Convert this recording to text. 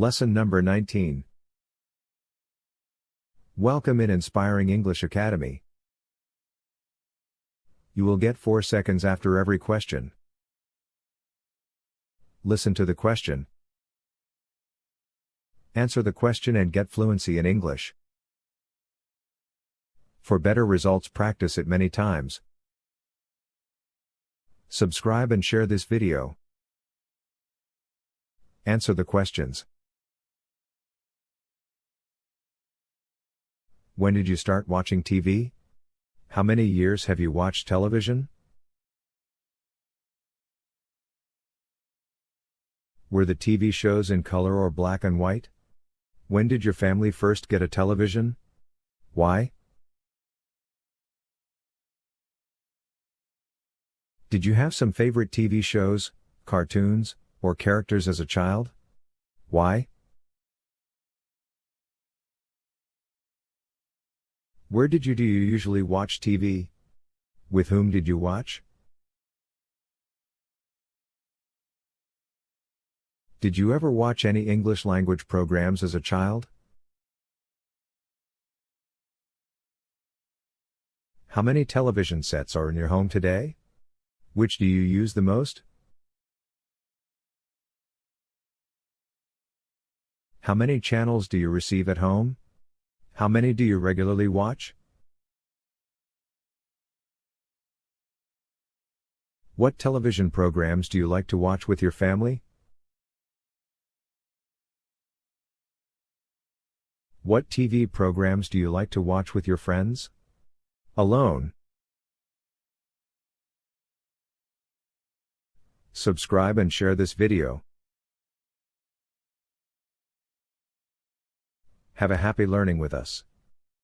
Lesson number 19. Welcome in Inspiring English Academy. You will get 4 seconds after every question. Listen to the question. Answer the question and get fluency in English. For better results, practice it many times. Subscribe and share this video. Answer the questions. When did you start watching TV? How many years have you watched television? Were the TV shows in color or black and white? When did your family first get a television? Why? Did you have some favorite TV shows, cartoons, or characters as a child? Why? Where do you usually watch TV? With whom did you watch? Did you ever watch any English language programs as a child? How many television sets are in your home today? Which do you use the most? How many channels do you receive at home? How many do you regularly watch? What television programs do you like to watch with your family? What TV programs do you like to watch with your friends? Alone? Subscribe and share this video. Have a happy learning with us.